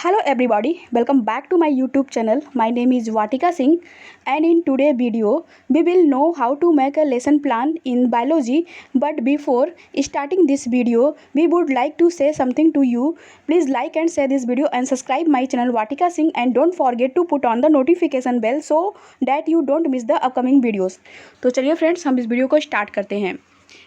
Hello everybody, welcome back to my YouTube channel. My name is Vatika Singh and in today's video we will know how to make a lesson plan in biology. But before starting this video, we would like to say something to you. Please like and share this video and subscribe my channel Vatika Singh and don't forget to put on the notification bell so that you don't miss the upcoming videos. तो चलिए friends, हम इस video को start करते हैं।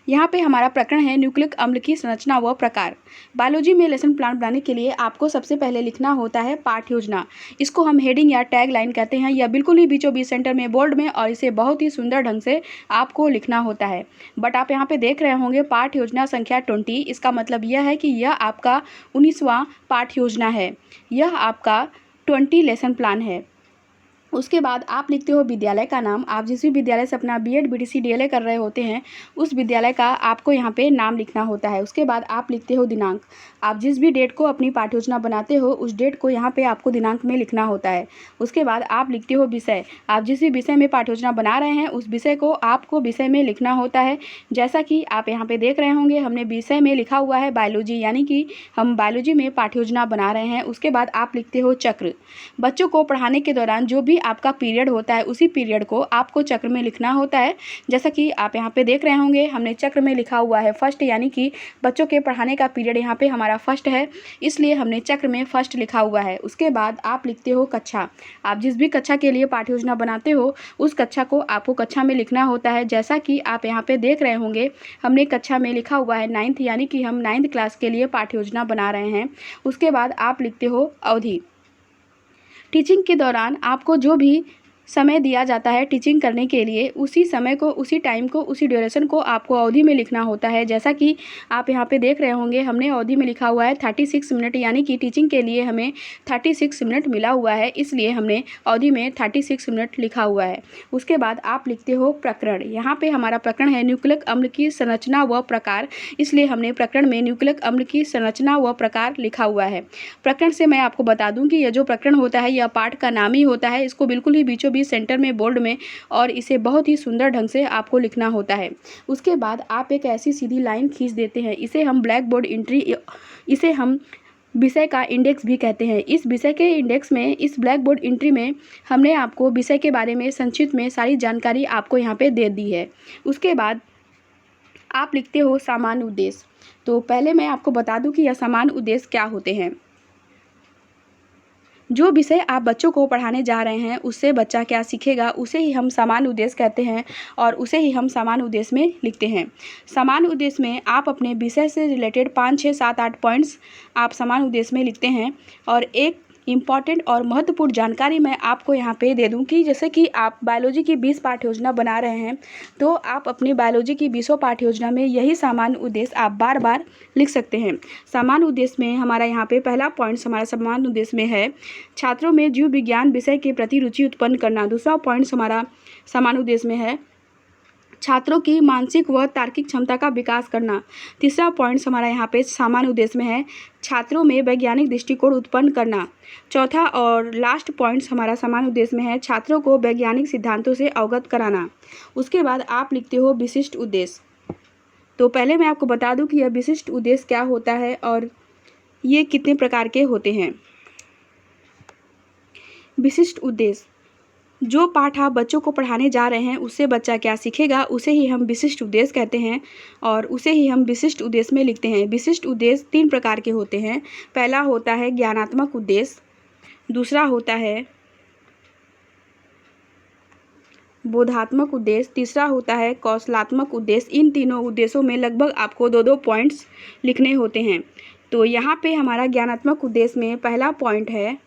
यहाँ पे हमारा प्रकरण है न्यूक्लिक अम्ल की संरचना व प्रकार। बायोलॉजी में लेसन प्लान बनाने के लिए आपको सबसे पहले लिखना होता है पाठ योजना। इसको हम हेडिंग या टैग लाइन कहते हैं। यह बिल्कुल ही बीचों बीच सेंटर में बोल्ड में और इसे बहुत ही सुंदर ढंग से आपको लिखना होता है। बट आप यहाँ पे देख रहे होंगे पाठ योजना संख्या 20। इसका मतलब यह है कि यह आपका 19वां पाठ योजना है। यह आपका 20 लेसन प्लान है। उसके बाद आप लिखते हो विद्यालय का नाम। आप जिस भी विद्यालय से अपना बीएड बीटीसी डीएलए कर रहे होते हैं उस विद्यालय का आपको यहाँ पे नाम लिखना होता है। उसके बाद आप लिखते हो दिनांक। आप जिस भी डेट को अपनी पाठ्य योजना बनाते हो उस डेट को यहाँ पे आपको दिनांक में लिखना होता है। उसके बाद आप लिखते हो विषय। आप जिस भी विषय में पाठ्य योजना बना रहे हैं उस विषय को आपको विषय में लिखना होता है। जैसा कि आप यहाँ पे देख रहे होंगे हमने विषय में लिखा हुआ है बायोलॉजी, यानी कि हम बायोलॉजी में पाठ्य योजना बना रहे हैं। उसके बाद आप लिखते हो चक्र। बच्चों को पढ़ाने के दौरान जो भी आपका पीरियड होता है उसी पीरियड को आपको चक्र में लिखना होता है। जैसा कि आप यहाँ पे देख रहे होंगे हमने चक्र में लिखा हुआ है फर्स्ट, यानी कि बच्चों के पढ़ाने का पीरियड यहाँ पे हमारा फर्स्ट है, इसलिए हमने चक्र में फर्स्ट लिखा हुआ है। उसके बाद आप लिखते हो कक्षा। आप जिस भी कक्षा के लिए पाठ्य योजना बनाते हो उस कक्षा को आपको कक्षा में लिखना होता है। जैसा कि आप यहाँ पे देख रहे होंगे हमने कक्षा में लिखा हुआ है 9th, यानी कि हम 9th क्लास के लिए पाठ्य योजना बना रहे हैं। उसके बाद आप लिखते हो अवधि। टीचिंग के दौरान आपको जो भी समय दिया जाता है टीचिंग करने के लिए उसी समय को, उसी टाइम को, उसी ड्यूरेशन को आपको अवधि में लिखना होता है। जैसा कि आप यहाँ पे देख रहे होंगे हमने अवधि में लिखा हुआ है 36 मिनट, यानी कि टीचिंग के लिए हमें 36 मिनट मिला हुआ है, इसलिए हमने अवधि में 36 मिनट लिखा हुआ है। उसके बाद आप लिखते हो प्रकरण। यहाँ पे हमारा प्रकरण है न्यूक्लिक अम्ल की संरचना व प्रकार, इसलिए हमने प्रकरण में न्यूक्लिक अम्ल की संरचना व प्रकार लिखा हुआ है। प्रकरण से मैं आपको बता दूं कि यह जो प्रकरण होता है यह पाठ का नाम ही होता है। इसको बिल्कुल ही बीचों बीच सेंटर में बोल्ड में और इसे बहुत ही सुंदर ढंग से आपको लिखना होता है। उसके बाद आप एक ऐसी सीधी लाइन खींच देते हैं। इसे हम ब्लैक बोर्ड एंट्री, इसे हम विषय का इंडेक्स भी कहते हैं। इस विषय के इंडेक्स में, इस ब्लैक बोर्ड एंट्री में हमने आपको विषय के बारे में संक्षिप्त में सारी जानकारी आपको यहाँ पे दे दी है। उसके बाद आप लिखते हो सामान्य उद्देश्य। तो पहले मैं आपको बता दूं कि यह सामान्य उद्देश्य क्या होते हैं। जो विषय आप बच्चों को पढ़ाने जा रहे हैं उससे बच्चा क्या सीखेगा उसे ही हम सामान्य उद्देश्य कहते हैं और उसे ही हम सामान्य उद्देश्य में लिखते हैं। सामान्य उद्देश्य में आप अपने विषय से रिलेटेड 5, 6, 7, 8 पॉइंट्स आप सामान्य उद्देश्य में लिखते हैं। और एक इम्पॉर्टेंट और महत्वपूर्ण जानकारी मैं आपको यहाँ पे दे दूँ कि जैसे कि आप बायोलॉजी की 20 पाठ्य योजना बना रहे हैं तो आप अपनी बायोलॉजी की 20 पाठ्य योजना में यही सामान्य उद्देश्य आप बार बार लिख सकते हैं। सामान्य उद्देश्य में हमारा यहाँ पे पहला पॉइंट हमारा सामान्य उद्देश्य में है छात्रों में जीव विज्ञान विषय के प्रति रुचि उत्पन्न करना। दूसरा पॉइंट हमारा सामान्य उद्देश्य में है छात्रों की मानसिक व तार्किक क्षमता का विकास करना। तीसरा पॉइंट हमारा यहाँ पे सामान्य उद्देश्य में है छात्रों में वैज्ञानिक दृष्टिकोण उत्पन्न करना। चौथा और लास्ट पॉइंट हमारा सामान्य उद्देश्य में है छात्रों को वैज्ञानिक सिद्धांतों से अवगत कराना। उसके बाद आप लिखते हो विशिष्ट उद्देश्य। तो पहले मैं आपको बता दूं कि यह विशिष्ट उद्देश्य क्या होता है और ये कितने प्रकार के होते हैं। विशिष्ट उद्देश्य, जो पाठ आप बच्चों को पढ़ाने जा रहे हैं उससे बच्चा क्या सीखेगा उसे ही हम विशिष्ट उद्देश्य कहते हैं और उसे ही हम विशिष्ट उद्देश्य में लिखते हैं। विशिष्ट उद्देश्य 3 प्रकार के होते हैं। पहला होता है ज्ञानात्मक उद्देश्य, दूसरा होता है बोधात्मक उद्देश्य, तीसरा होता है कौशलात्मक उद्देश्य। इन तीनों उद्देश्यों में लगभग आपको 2-2 पॉइंट्स लिखने होते हैं। तो यहाँ पे हमारा ज्ञानात्मक उद्देश्य में पहला पॉइंट है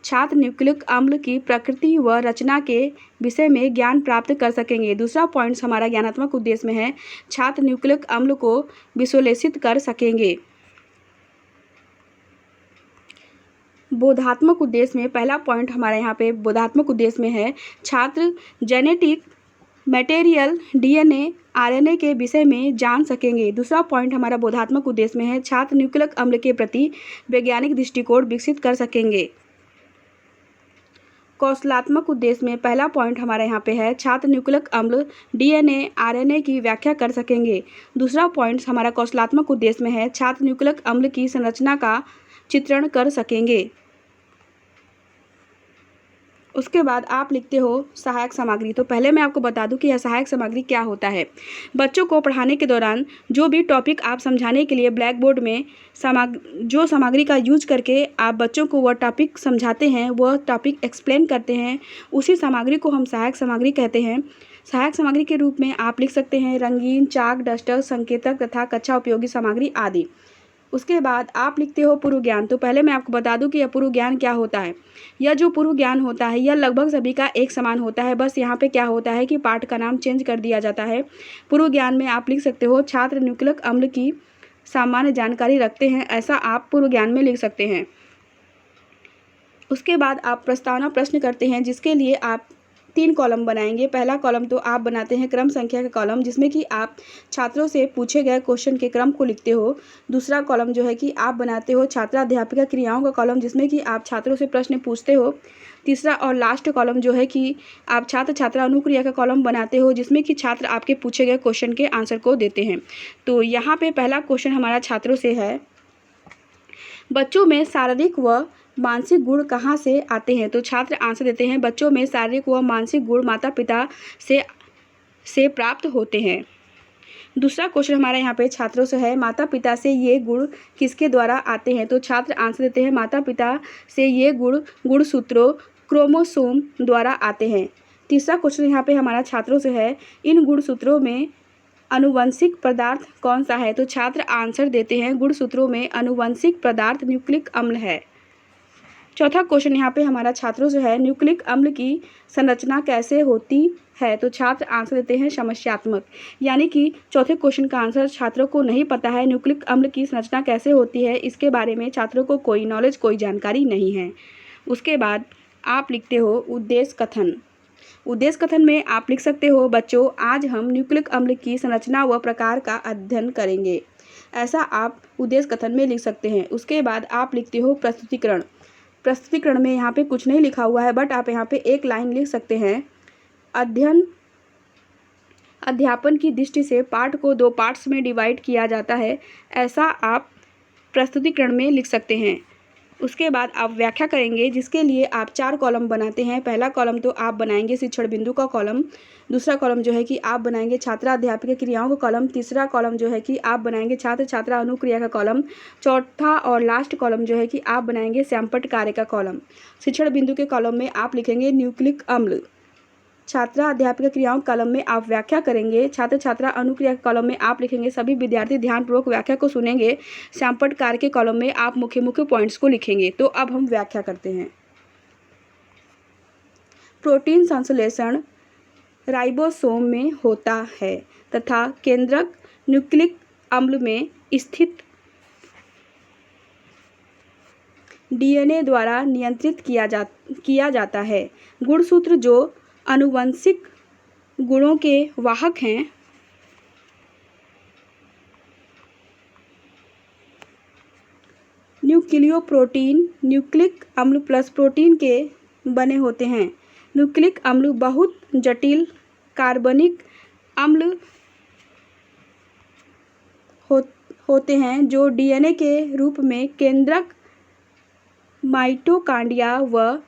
छात्र न्यूक्लिक अम्ल की प्रकृति व रचना के विषय में ज्ञान प्राप्त कर सकेंगे। दूसरा पॉइंट हमारा ज्ञानात्मक उद्देश्य में है छात्र न्यूक्लिक अम्ल को विश्लेषित कर सकेंगे। बोधात्मक उद्देश्य में पहला पॉइंट हमारा यहाँ पे बोधात्मक उद्देश्य में है छात्र जेनेटिक मटेरियल डीएनए आरएनए के विषय में जान सकेंगे। दूसरा पॉइंट हमारा बोधात्मक उद्देश्य में है छात्र न्यूक्लिक अम्ल के प्रति वैज्ञानिक दृष्टिकोण विकसित कर सकेंगे। कौशलात्मक उद्देश्य में पहला पॉइंट हमारा यहाँ पे है छात्र न्यूक्लिक अम्ल डीएनए आरएनए की व्याख्या कर सकेंगे। दूसरा पॉइंट हमारा कौशलात्मक उद्देश्य में है छात्र न्यूक्लिक अम्ल की संरचना का चित्रण कर सकेंगे। उसके बाद आप लिखते हो सहायक सामग्री। तो पहले मैं आपको बता दूं कि यह सहायक सामग्री क्या होता है। बच्चों को पढ़ाने के दौरान जो भी टॉपिक आप समझाने के लिए ब्लैक बोर्ड में जो सामग्री का यूज करके आप बच्चों को वह टॉपिक समझाते हैं, वह टॉपिक एक्सप्लेन करते हैं, उसी सामग्री को हम सहायक सामग्री कहते हैं। सहायक सामग्री के रूप में आप लिख सकते हैं रंगीन, चाक, डस्टर, संकेतक तथा कक्षा उपयोगी सामग्री आदि। उसके बाद आप लिखते हो पूर्व ज्ञान। तो पहले मैं आपको बता दूं कि यह पूर्व ज्ञान क्या होता है। यह जो पूर्व ज्ञान होता है यह लगभग सभी का एक समान होता है, बस यहाँ पे क्या होता है कि पाठ का नाम चेंज कर दिया जाता है। पूर्व ज्ञान में आप लिख सकते हो छात्र न्यूक्लिक अम्ल की सामान्य जानकारी रखते हैं, ऐसा आप पूर्व ज्ञान में लिख सकते हैं। उसके बाद आप प्रस्तावना प्रश्न करते हैं, जिसके लिए आप 3 कॉलम बनाएंगे। पहला कॉलम तो आप बनाते हैं क्रम संख्या का कॉलम, जिसमें कि आप छात्रों से पूछे गए क्वेश्चन के क्रम को लिखते हो। दूसरा कॉलम जो है कि आप बनाते हो छात्राध्यापिका क्रियाओं का कॉलम, जिसमें कि आप छात्रों से प्रश्न पूछते हो। तीसरा और लास्ट कॉलम जो है कि आप छात्र छात्रा अनुक्रिया का कॉलम बनाते हो, जिसमें कि छात्र आपके पूछे गए क्वेश्चन के आंसर को देते हैं। तो यहाँ पे पहला क्वेश्चन हमारा छात्रों से है, बच्चों में शारीरिक व मानसिक गुण कहाँ से आते हैं। तो छात्र आंसर देते हैं बच्चों में शारीरिक व मानसिक गुण माता पिता से प्राप्त होते हैं। दूसरा क्वेश्चन हमारा यहाँ पे छात्रों से है, माता पिता से ये गुण किसके द्वारा आते हैं। तो छात्र आंसर देते हैं माता पिता से ये गुण गुणसूत्रों क्रोमोसोम द्वारा आते हैं। तीसरा क्वेश्चन यहाँ पे हमारा छात्रों से है, इन गुणसूत्रों में अनुवंशिक पदार्थ कौन सा है। तो छात्र आंसर देते हैं गुणसूत्रों में अनुवंशिक पदार्थ न्यूक्लिक अम्ल है। चौथा क्वेश्चन यहाँ पे हमारा छात्रों से है, न्यूक्लिक अम्ल की संरचना कैसे होती है। तो छात्र आंसर देते हैं समस्यात्मक, यानी कि चौथे क्वेश्चन का आंसर छात्रों को नहीं पता है न्यूक्लिक अम्ल की संरचना कैसे होती है, इसके बारे में छात्रों को कोई नॉलेज, कोई जानकारी नहीं है। उसके बाद आप लिखते हो उद्देश्य कथन। उद्देश्य कथन में आप लिख सकते हो, बच्चों आज हम न्यूक्लिक अम्ल की संरचना व प्रकार का अध्ययन करेंगे, ऐसा आप उद्देश्य कथन में लिख सकते हैं। उसके बाद आप लिखते हो प्रस्तुतिकरण। प्रस्तुतिकरण में यहाँ पे कुछ नहीं लिखा हुआ है, बट आप यहाँ पे एक लाइन लिख सकते हैं, अध्यापन की दृष्टि से पाठ को 2 पार्ट्स में डिवाइड किया जाता है, ऐसा आप प्रस्तुतिकरण में लिख सकते हैं। उसके बाद आप व्याख्या करेंगे, जिसके लिए आप 4 कॉलम बनाते हैं। पहला कॉलम तो आप बनाएंगे शिक्षण बिंदु का कॉलम। दूसरा कॉलम जो है कि आप बनाएंगे छात्रा अध्यापिका क्रियाओं का कॉलम। तीसरा कॉलम जो है कि आप बनाएंगे छात्र छात्रा अनुक्रिया का कॉलम। चौथा और लास्ट कॉलम जो है कि आप बनाएंगे सैंपट कार्य का कॉलम। शिक्षण बिंदु के कॉलम में आप लिखेंगे न्यूक्लिक अम्ल। छात्रा अध्यापिका क्रियाओं कॉलम में आप व्याख्या करेंगे। छात्र छात्रा अनुक्रिया के कॉलम में आप लिखेंगे सभी विद्यार्थी ध्यानपूर्वक व्याख्या को सुनेंगे। सैंपट कार्य के कॉलम में आप मुख्य मुख्य पॉइंट्स को लिखेंगे। तो अब हम व्याख्या करते हैं। प्रोटीन संश्लेषण राइबोसोम में होता है तथा केंद्रक न्यूक्लिक अम्ल में स्थित डीएनए द्वारा नियंत्रित किया जाता है। गुणसूत्र जो आनुवंशिक गुणों के वाहक हैं, न्यूक्लियोप्रोटीन न्यूक्लिक अम्ल प्लस प्रोटीन के बने होते हैं। न्यूक्लिक अम्ल बहुत जटिल कार्बनिक अम्ल होते हैं जो डीएनए के रूप में केंद्रक माइटोकांड्रिया व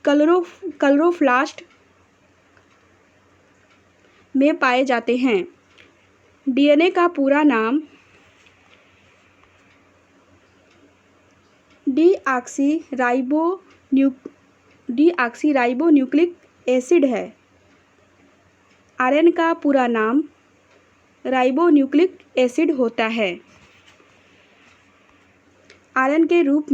क्लोरोप्लास्ट में पाए जाते हैं। डीएनए का पूरा नाम डीऑक्सीराइबोन्यूक्लिक एसिड है। आरएन का पूरा नाम राइबोन्यूक्लिक एसिड होता है। आरएन के रूप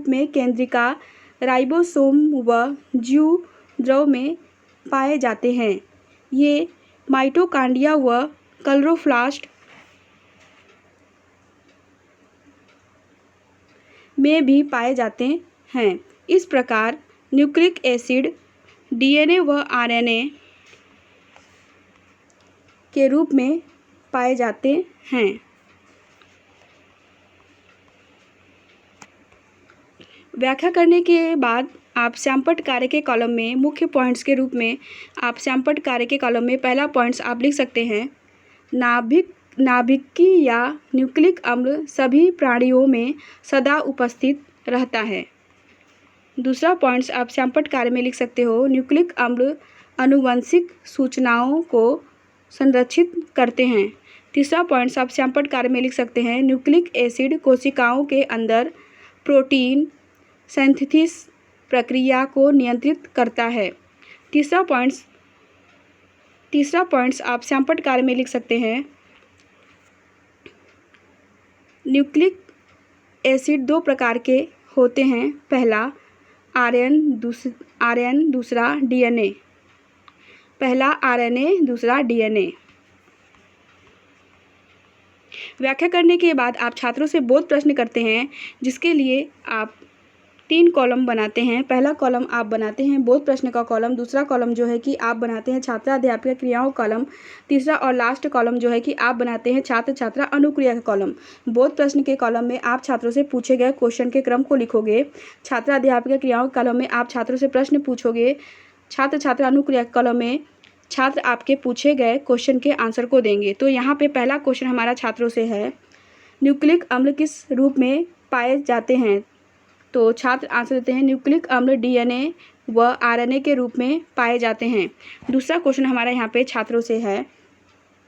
में केंद्रिका राइबोसोम व ज्यू द्रव में पाए जाते हैं। ये माइटोकांड्रिया व क्लोरोप्लास्ट में भी पाए जाते हैं। इस प्रकार न्यूक्लिक एसिड डीएनए व आरएनए के रूप में पाए जाते हैं। व्याख्या करने के बाद आप सैंपट कार्य के कॉलम में मुख्य पॉइंट्स के रूप में आप सैंपट कार्य के कॉलम में पहला पॉइंट्स आप लिख सकते हैं, नाभिकी या न्यूक्लिक अम्ल सभी प्राणियों में सदा उपस्थित रहता है। दूसरा पॉइंट्स आप श्यामपट्ट कार्य में लिख सकते हो, न्यूक्लिक अम्ल आनुवंशिक सूचनाओं को संरक्षित करते हैं। तीसरा पॉइंट्स आप श्यामपट्ट कार्य में लिख सकते हैं, न्यूक्लिक एसिड कोशिकाओं के अंदर प्रोटीन सिंथेसिस प्रक्रिया को नियंत्रित करता है। तीसरा पॉइंट्स आप श्यामपट्ट कार्य में लिख सकते हैं, न्यूक्लिक एसिड दो प्रकार के होते हैं, पहला आरएन दूसरा डीएनए। पहला आरएनए दूसरा डीएनए। व्याख्या करने के बाद आप छात्रों से बोध प्रश्न करते हैं, जिसके लिए आप 3 कॉलम बनाते हैं। पहला कॉलम आप बनाते हैं बोध प्रश्न का कॉलम, दूसरा कॉलम जो है कि आप बनाते हैं छात्र अध्यापक क्रियाओं कॉलम, तीसरा और लास्ट कॉलम जो है कि आप बनाते हैं छात्र छात्रा अनुक्रिया का कॉलम। बोध प्रश्न के कॉलम में आप छात्रों से पूछे गए क्वेश्चन के क्रम को लिखोगे, छात्र अध्यापक क्रियाओं कॉलम में आप छात्रों से प्रश्न पूछोगे, छात्र छात्रा अनुक्रिया कॉलम में छात्र आपके पूछे गए क्वेश्चन के आंसर को देंगे। तो यहाँ पे पहला क्वेश्चन हमारा छात्रों से है, न्यूक्लिक अम्ल किस रूप में पाए जाते हैं? तो छात्र आंसर देते हैं, न्यूक्लिक अम्ल डीएनए व आरएनए के रूप में पाए जाते हैं। दूसरा क्वेश्चन हमारा यहाँ पे छात्रों से है,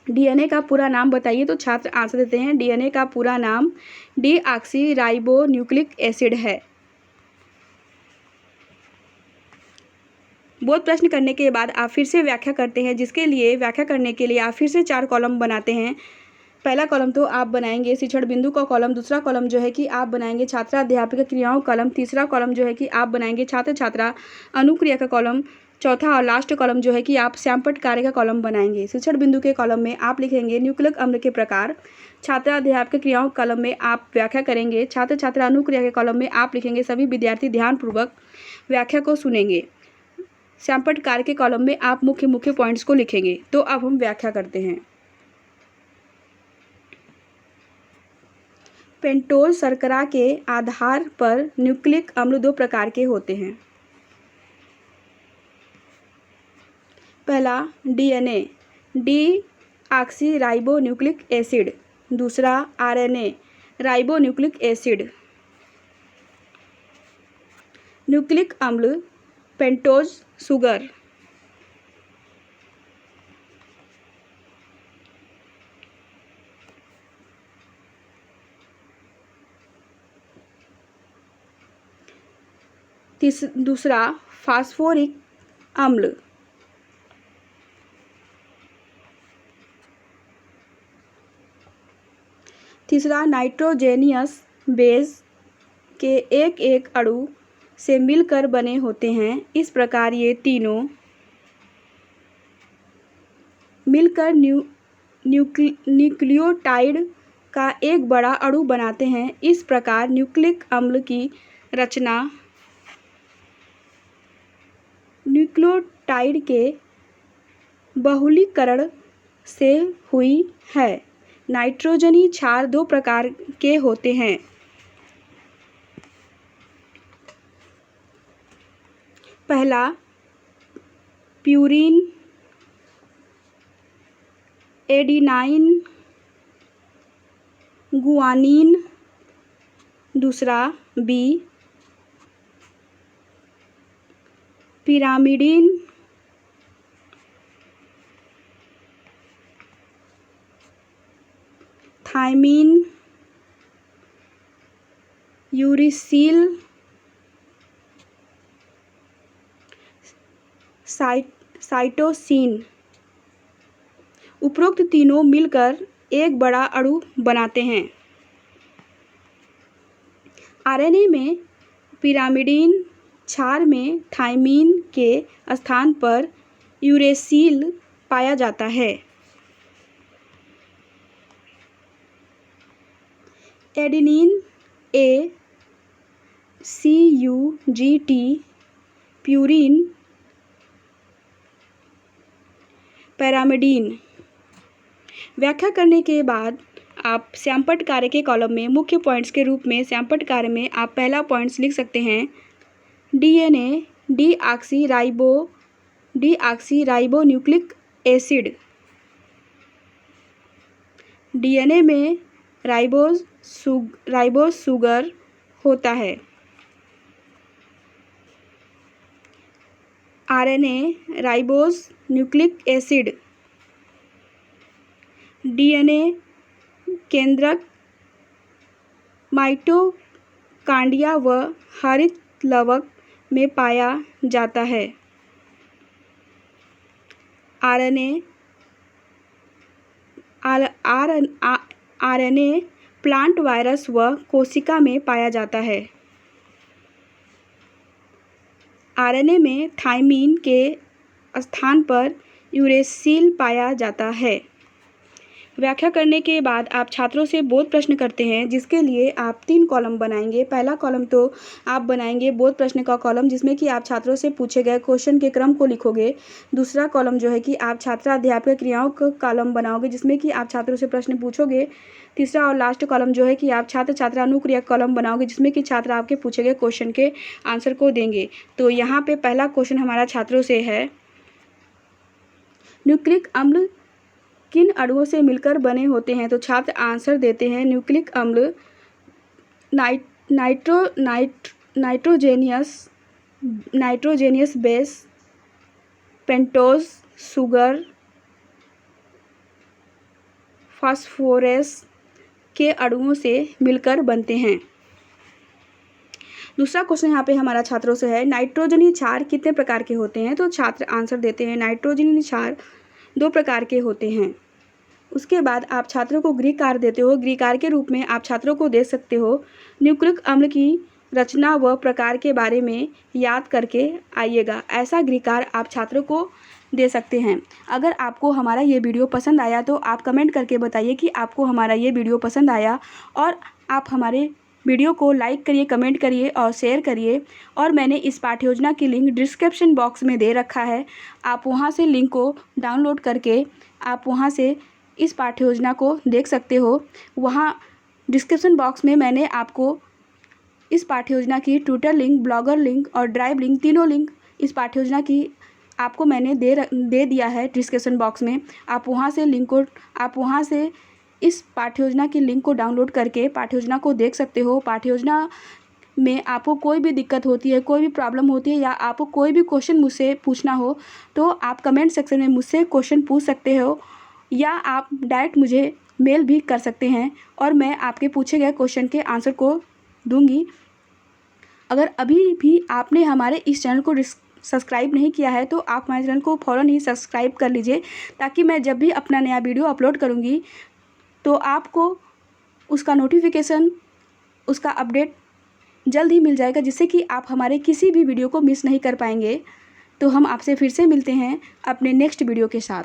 डीएनए का पूरा नाम बताइए। तो छात्र आंसर देते हैं, डीएनए का पूरा नाम डीऑक्सी न्यूक्लिक एसिड है। बोध प्रश्न करने के बाद आप फिर से व्याख्या करते हैं, जिसके लिए व्याख्या करने के लिए आप फिर से 4 कॉलम बनाते हैं। पहला कॉलम तो आप बनाएंगे शिक्षण बिंदु का कॉलम, दूसरा कॉलम जो है कि आप बनाएंगे छात्रा अध्यापक क्रियाओं कॉलम, तीसरा कॉलम जो है कि आप बनाएंगे छात्र छात्रा अनुक्रिया का कॉलम, चौथा और लास्ट कॉलम जो है कि आप श्यामपट्ट कार्य का कॉलम बनाएंगे। शिक्षण बिंदु के कॉलम में आप लिखेंगे न्यूक्लिक अम्ल के प्रकार, छात्रा अध्यापक क्रियाओं कॉलम में आप व्याख्या करेंगे, छात्र छात्रा अनुक्रिया के कॉलम में आप लिखेंगे सभी विद्यार्थी ध्यानपूर्वक व्याख्या को सुनेंगे। श्यामपट्ट कार्य के कॉलम में आप मुख्य पॉइंट्स को लिखेंगे। तो अब हम व्याख्या करते हैं। पेंटोज शर्करा के आधार पर न्यूक्लिक अम्ल 2 प्रकार के होते हैं। पहला डीएनए डीऑक्सी एसिड, दूसरा आरएनए राइबोन्यूक्लिक एसिड। न्यूक्लिक अम्ल पेंटोज शुगर। दूसरा फास्फोरिक अम्ल। तीसरा नाइट्रोजेनियस बेस के एक अणु से मिलकर बने होते हैं। इस प्रकार ये तीनों मिलकर न्यूक्लियोटाइड का एक बड़ा अणु बनाते हैं। इस प्रकार न्यूक्लिक अम्ल की रचना न्यूक्लियोटाइड के बहुलीकरण से हुई है। नाइट्रोजनी क्षार 2 प्रकार के होते हैं। पहला प्यूरीन एडिनाइन गुआनिन, दूसरा बी पिरामिडिन थायमीन यूरिसिल साइटोसिन। उपरोक्त तीनों मिलकर एक बड़ा अणु बनाते हैं। आरएनए में पिरामिडिन, क्षार में थायमीन के स्थान पर यूरेसिल पाया जाता है। Adenine CUGT, purine pyrimidine. व्याख्या करने के बाद आप श्यामपट्ट कार्य के कॉलम में मुख्य पॉइंट्स के रूप में श्यामपट्ट कार्य में आप पहला पॉइंट्स लिख सकते हैं, DNA deoxy nucleic acid. DNA में राइबोज शुगर होता है। RNA ribose nucleic acid, DNA केंद्रक माइटोकांड्रिया व हरित लवक में पाया जाता है। RNA प्लांट वायरस व कोशिका में पाया जाता है। RNA में थाइमिन के स्थान पर यूरेसिल पाया जाता है। व्याख्या करने के बाद आप छात्रों से बोध प्रश्न करते हैं, जिसके लिए आप 3 कॉलम बनाएंगे। पहला कॉलम तो आप बनाएंगे बोध प्रश्न का कॉलम, जिसमें कि आप छात्रों से पूछे गए क्वेश्चन के क्रम को लिखोगे। दूसरा कॉलम जो है कि आप छात्र अध्यापक क्रियाओं का कॉलम बनाओगे, जिसमें कि आप छात्रों से प्रश्न पूछोगे। तीसरा और लास्ट कॉलम जो है कि आप छात्र छात्रा अनुक्रिया कॉलम बनाओगे, जिसमें कि छात्र आपके पूछे गए क्वेश्चन के आंसर को देंगे। तो यहाँ पे पहला क्वेश्चन हमारा छात्रों से है, न्यूक्लिक अम्ल किन अणुओं से मिलकर बने होते हैं? तो छात्र आंसर देते हैं, न्यूक्लिक अम्ल नाइट्रोजेनियस बेस, पेंटोज शुगर, फास्फोरस के अणुओं से मिलकर बनते हैं। दूसरा क्वेश्चन यहाँ पे हमारा छात्रों से है, नाइट्रोजनी क्षार कितने प्रकार के होते हैं? तो छात्र आंसर देते हैं, नाइट्रोजनी क्षार 2 प्रकार के होते हैं। उसके बाद आप छात्रों को गृहकार्य देते हो। गृहकार्य के रूप में आप छात्रों को दे सकते हो, न्यूक्लिक अम्ल की रचना व प्रकार के बारे में याद करके आइएगा। ऐसा गृहकार्य आप छात्रों को दे सकते हैं। अगर आपको हमारा ये वीडियो पसंद आया तो आप कमेंट करके बताइए कि आपको हमारा ये वीडियो पसंद आया, और आप हमारे वीडियो को लाइक करिए, कमेंट करिए और शेयर करिए। और मैंने इस पाठ्य की लिंक डिस्क्रिप्शन बॉक्स में दे रखा है, आप वहाँ से लिंक को डाउनलोड करके आप वहाँ से इस पाठ्य को देख सकते हो। वहाँ डिस्क्रिप्शन बॉक्स में मैंने आपको इस पाठ्य की ट्विटर लिंक, ब्लॉगर लिंक और ड्राइव लिंक, तीनों लिंक इस पाठ्य की आपको मैंने दे दिया है डिस्क्रिप्शन बॉक्स में। आप वहाँ से इस पाठ्य की लिंक को डाउनलोड करके पाठ्य को देख सकते हो। पाठ्य में आपको कोई भी दिक्कत होती है, कोई भी प्रॉब्लम होती है, या आपको कोई भी क्वेश्चन मुझसे पूछना हो तो आप कमेंट सेक्शन में मुझसे क्वेश्चन पूछ सकते हो, या आप डायरेक्ट मुझे मेल भी कर सकते हैं और मैं आपके पूछे गए क्वेश्चन के आंसर को दूंगी। अगर अभी भी आपने हमारे इस चैनल को सब्सक्राइब नहीं किया है तो आप हमारे चैनल को फ़ौरन ही सब्सक्राइब कर लीजिए, ताकि मैं जब भी अपना नया वीडियो अपलोड करूंगी तो आपको उसका नोटिफिकेशन, उसका अपडेट जल्द ही मिल जाएगा, जिससे कि आप हमारे किसी भी वीडियो को मिस नहीं कर पाएंगे। तो हम आपसे फिर से मिलते हैं अपने नेक्स्ट वीडियो के साथ।